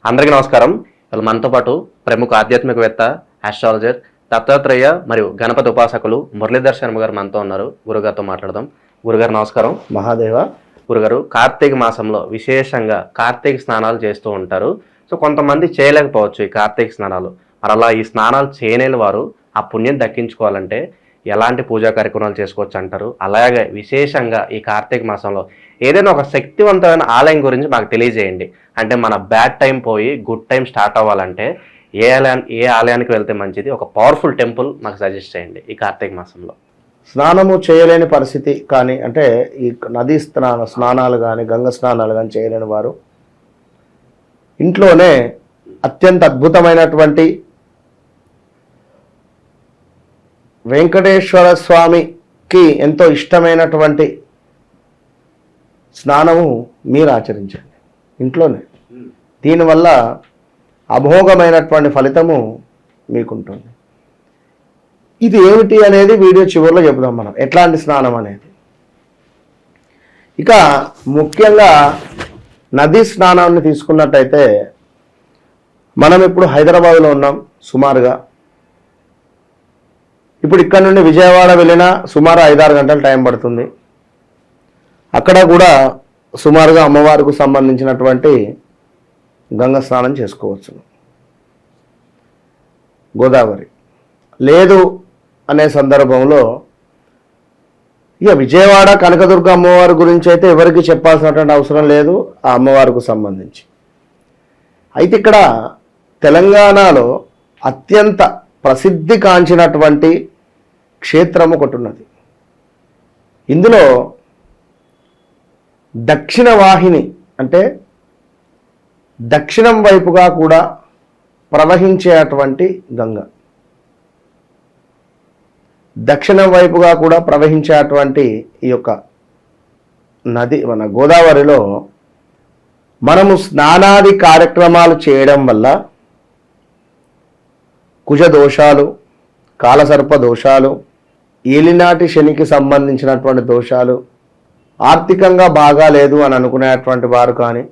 అందరికీ నమస్కారం. మనతో పాటు ప్రముఖ ఆధ్యాత్మికవేత్త, ఆస్ట్రాలజర్, దత్తాత్రేయ మరియు గణపతి ఉపాసకులు మురళీధర్ శర్మ గారు మనతో ఉన్నారు. గురుగారితో మాట్లాడదాం. గురుగారు నమస్కారం. మహాదేవ. గురుగారు, కార్తీక మాసంలో విశేషంగా కార్తీక స్నానాలు చేస్తూ ఉంటారు. సో కొంతమంది చేయలేకపోవచ్చు ఈ కార్తీక స్నానాలు. మరి అలా ఈ స్నానాలు చేయలేని వారు ఆ పుణ్యం దక్కించుకోవాలంటే ఎలాంటి పూజా కార్యక్రమాలు చేసుకోవచ్చు అంటారు? అలాగే విశేషంగా ఈ కార్తీక మాసంలో ఏదైనా ఒక శక్తివంతమైన ఆలయం గురించి మాకు తెలియజేయండి. అంటే మన బ్యాడ్ టైం పోయి గుడ్ టైం స్టార్ట్ అవ్వాలంటే ఏ ఆలయానికి వెళ్తే మంచిది? ఒక పవర్ఫుల్ టెంపుల్ మాకు సజెస్ట్ చేయండి ఈ కార్తీక మాసంలో. స్నానము చేయలేని పరిస్థితి కానీ, అంటే ఈ నదీ స్నానాలు కానీ గంగ స్నానాలు కానీ చేయలేని వారు ఇంట్లోనే అత్యంత అద్భుతమైనటువంటి వెంకటేశ్వర స్వామికి ఎంతో ఇష్టమైనటువంటి స్నానము మీరు ఆచరించండి ఇంట్లోనే. దీనివల్ల అమోఘమైనటువంటి ఫలితము మీకుంటుంది. ఇది ఏమిటి అనేది వీడియో చివరిలో చెబుదాం మనం, ఎట్లాంటి స్నానం అనేది. ఇక ముఖ్యంగా నదీ స్నానాన్ని తీసుకున్నట్టయితే మనం ఇప్పుడు హైదరాబాద్లో ఉన్నాం సుమారుగా. ఇప్పుడు ఇక్కడ నుండి విజయవాడ వెళ్ళినా సుమారు 5-6 గంటలు టైం పడుతుంది. అక్కడ కూడా సుమారుగా అమ్మవారికి సంబంధించినటువంటి గంగ స్నానం చేసుకోవచ్చు. గోదావరి లేదు అనే సందర్భంలో ఇక విజయవాడ కనకదుర్గ అమ్మవారి గురించి అయితే ఎవరికి చెప్పాల్సినటువంటి అవసరం లేదు, ఆ అమ్మవారికి సంబంధించి. అయితే ఇక్కడ తెలంగాణలో అత్యంత ప్రసిద్ధి కాంచినటువంటి క్షేత్రం ఒకటి ఉన్నది. ఇందులో దక్షిణ వాహిని అంటే దక్షిణం వైపుగా కూడా ప్రవహించేటువంటి గంగ, దక్షిణం వైపుగా కూడా ప్రవహించేటువంటి ఈ యొక్క నది మన గోదావరిలో మనము స్నానాది కార్యక్రమాలు చేయడం వల్ల కుజ దోషాలు, కాలసర్ప దోషాలు, ఏలినాటి శనికి సంబంధించినటువంటి దోషాలు, ఆర్థికంగా బాగా లేదు అని అనుకునేటువంటి వారు కానీ,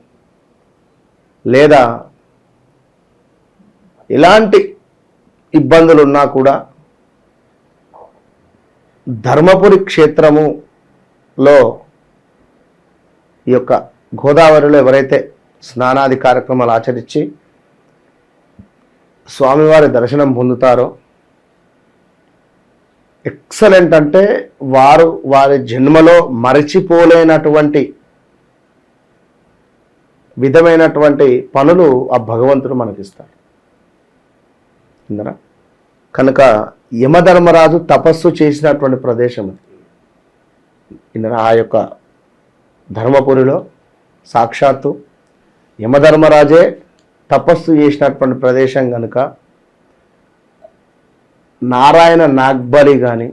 లేదా ఎలాంటి ఇబ్బందులు ఉన్నా కూడా ధర్మపురి క్షేత్రములో ఈ యొక్క గోదావరిలో ఎవరైతే స్నానాది కార్యక్రమాలు ఆచరించి స్వామివారి దర్శనం పొందుతారో ఎక్సలెంట్, అంటే వారి జన్మలో మరచిపోలేనటువంటి విధమైనటువంటి పనులు ఆ భగవంతుడు మనకిస్తాడు. కనుక యమధర్మరాజు తపస్సు చేసినటువంటి ప్రదేశం ఆ యొక్క ధర్మపురిలో సాక్షాత్తు యమధర్మరాజే తపస్సు చేసినటువంటి ప్రదేశం కనుక నారాయణ నాగ్బలి కానీ,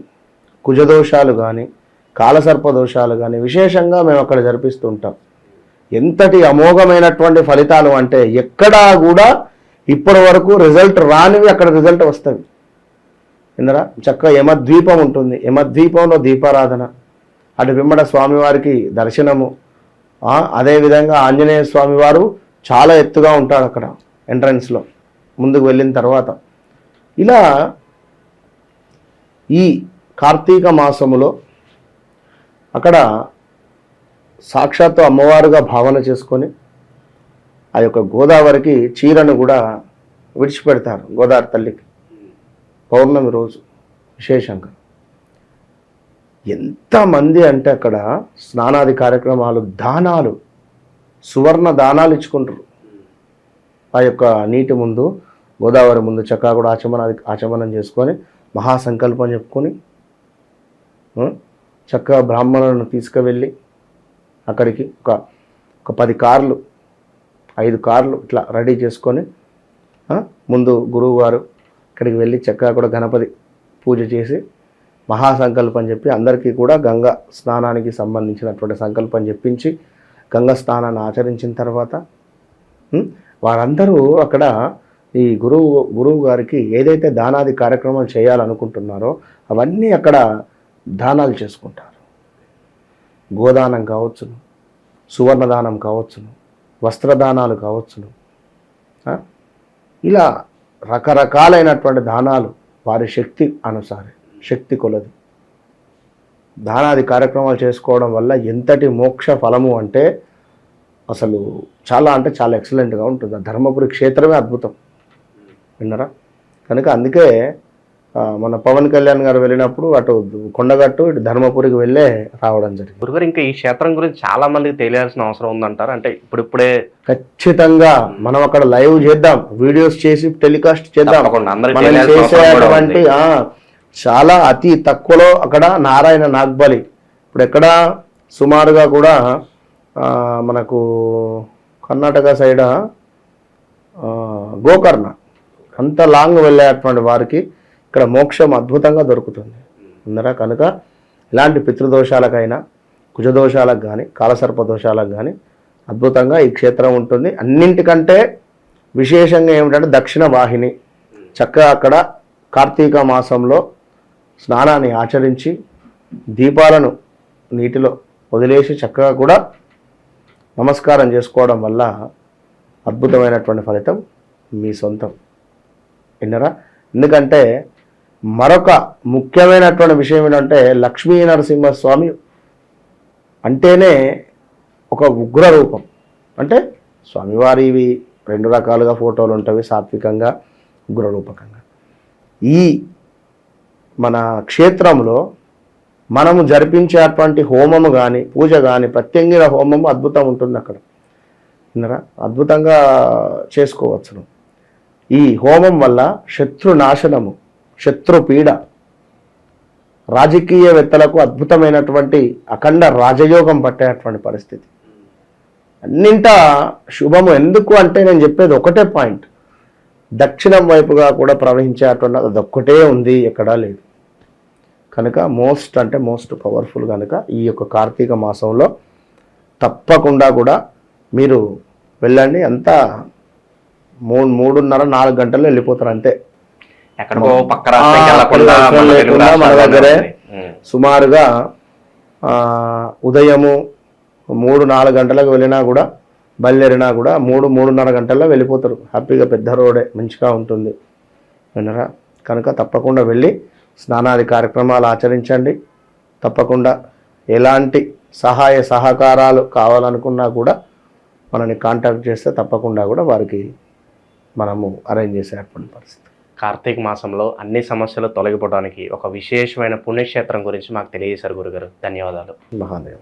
కుజదోషాలు కానీ, కాలసర్ప దోషాలు కానీ విశేషంగా మేము అక్కడ జరిపిస్తూ ఉంటాం. ఎంతటి అమోఘమైనటువంటి ఫలితాలు అంటే ఎక్కడా కూడా ఇప్పటి వరకు రిజల్ట్ రానివి అక్కడ రిజల్ట్ వస్తుంది. ఇందరా చక్కగా యమద్వీపం ఉంటుంది, యమద్వీపంలో దీపారాధన, అటు వెంబడ స్వామివారికి దర్శనము. అదేవిధంగా ఆంజనేయ స్వామివారు చాలా ఎత్తుగా ఉంటాడు అక్కడ ఎంట్రన్స్లో ముందుకు వెళ్ళిన తర్వాత. ఇలా ఈ కార్తీక మాసములో అక్కడ సాక్షాత్తు అమ్మవారుగా భావన చేసుకొని ఆ యొక్క గోదావరికి చీరను కూడా విడిచిపెడతారు గోదావరి తల్లికి పౌర్ణమి రోజు విశేషంగా. ఎంతమంది అంటే అక్కడ స్నానాది కార్యక్రమాలు, దానాలు, సువర్ణ దానాలు ఇచ్చుకుంటారు. ఆ యొక్క నీటి ముందు, గోదావరి ముందు చక్కగా కూడా ఆచమనం చేసుకొని మహాసంకల్పం చెప్పుకొని చక్కగా బ్రాహ్మణులను తీసుకువెళ్ళి అక్కడికి ఒక 10 కార్లు 5 కార్లు ఇట్లా రెడీ చేసుకొని ముందు గురువు గారు ఇక్కడికి వెళ్ళి చక్కగా కూడా గణపతి పూజ చేసి మహాసంకల్పం చెప్పి అందరికీ కూడా గంగా స్నానానికి సంబంధించినటువంటి సంకల్పం చెప్పించి గంగా స్నానాన్ని ఆచరించిన తర్వాత వారందరూ అక్కడ ఈ గురువు గారికి ఏదైతే దానాది కార్యక్రమాలు చేయాలనుకుంటున్నారో అవన్నీ అక్కడ దానాలు చేసుకుంటారు. గోదానం కావచ్చును, సువర్ణదానం కావచ్చును, వస్త్రదానాలు కావచ్చును, ఆ? ఇలా రకరకాలైనటువంటి దానాలు వారి శక్తి అనుసారం, శక్తి కొలది దానాది కార్యక్రమాలు చేసుకోవడం వల్ల ఎంతటి మోక్ష ఫలము అంటే అసలు చాలా అంటే చాలా ఎక్సలెంట్గా ఉంటుంది. ఆ ధర్మపురి క్షేత్రమే అద్భుతం, విన్నారా? కనుక అందుకే మన పవన్ కళ్యాణ్ గారు వెళ్ళినప్పుడు అటు కొండగట్టు ఇటు ధర్మపురికి వెళ్ళే రావడం జరిగింది. గురుగారు ఇంకా ఈ క్షేత్రం గురించి చాలా మందికి తెలియాల్సిన అవసరం ఉందంటారు. అంటే ఇప్పుడిప్పుడే ఖచ్చితంగా మనం అక్కడ లైవ్ చేద్దాం, వీడియోస్ చేసి టెలికాస్ట్ చేద్దాం. తప్పకుండా అందరికీ మనం తెలియాల్సిన అవసరం కూడా చేసేటువంటి చాలా అతి తక్కువలో అక్కడ నారాయణ నాగ్బలి, ఇప్పుడు ఎక్కడ సుమారుగా కూడా మనకు కర్ణాటక సైడ్ గోకర్ణ అంత లాంగ్ వెళ్ళేటువంటి వారికి ఇక్కడ మోక్షం అద్భుతంగా దొరుకుతుంది అందరా. కనుక ఇలాంటి పితృదోషాలకైనా కుజదోషాలకు కానీ కాలసర్ప దోషాలకు కానీ అద్భుతంగా ఈ క్షేత్రం ఉంటుంది. అన్నింటికంటే విశేషంగా ఏమిటంటే దక్షిణ వాహిని, చక్కగా అక్కడ కార్తీక మాసంలో స్నానాన్ని ఆచరించి దీపాలను నీటిలో వదిలేసి చక్కగా కూడా నమస్కారం చేసుకోవడం వల్ల అద్భుతమైనటువంటి ఫలితం మీ సొంతం, విన్నరా? ఎందుకంటే మరొక ముఖ్యమైనటువంటి విషయం ఏంటంటే లక్ష్మీ నరసింహస్వామి అంటేనే ఒక ఉగ్ర రూపం. అంటే స్వామివారివి రెండు రకాలుగా ఫోటోలు ఉంటాయి, సాత్వికంగా ఉగ్రరూపకంగా. ఈ మన క్షేత్రంలో మనము జరిపించేటువంటి హోమము కానీ పూజ కానీ ప్రత్యంగిర హోమము అద్భుతం ఉంటుంది అక్కడ, విన్నరా? అద్భుతంగా చేసుకోవచ్చును. ఈ హోమం వల్ల శత్రు నాశనము, శత్రు పీడ, రాజకీయవేత్తలకు అద్భుతమైనటువంటి అఖండ రాజయోగం పట్టేటువంటి పరిస్థితి, అన్నింటా శుభము. ఎందుకు అంటే నేను చెప్పేది ఒకటే పాయింట్, దక్షిణం వైపుగా కూడా ప్రవహించేటువంటి అదొక్కటే ఉంది, ఎక్కడా లేదు. కనుక మోస్ట్ అంటే మోస్ట్ పవర్ఫుల్. కనుక ఈ యొక్క కార్తీక మాసంలో తప్పకుండా కూడా మీరు వెళ్ళండి. అంతా 3:30-4 గంటల్లో వెళ్ళిపోతారు అంతే. ఎక్కడికో పక్క రాష్ట్రానికి వెళ్ళకుండా మన దగ్గరే సుమారుగా ఉదయము 3-4 గంటలకు వెళ్ళినా కూడా బయలుదేరినా కూడా 3-3:30 గంటల్లో వెళ్ళిపోతారు హ్యాపీగా. పెద్ద రోడే మంచిగా ఉంటుంది, వినరా? కనుక తప్పకుండా వెళ్ళి స్నానాది కార్యక్రమాలు ఆచరించండి. తప్పకుండా ఎలాంటి సహాయ సహకారాలు కావాలనుకున్నా కూడా మనని కాంటాక్ట్ చేస్తే తప్పకుండా కూడా వారికి మనము అరేంజ్ చేసేటువంటి పరిస్థితి. కార్తీక మాసంలో అన్ని సమస్యలు తొలగిపోవడానికి ఒక విశేషమైన పుణ్యక్షేత్రం గురించి మాకు తెలియజేశారు గురుగారు. ధన్యవాదాలు. మహాదేవ్.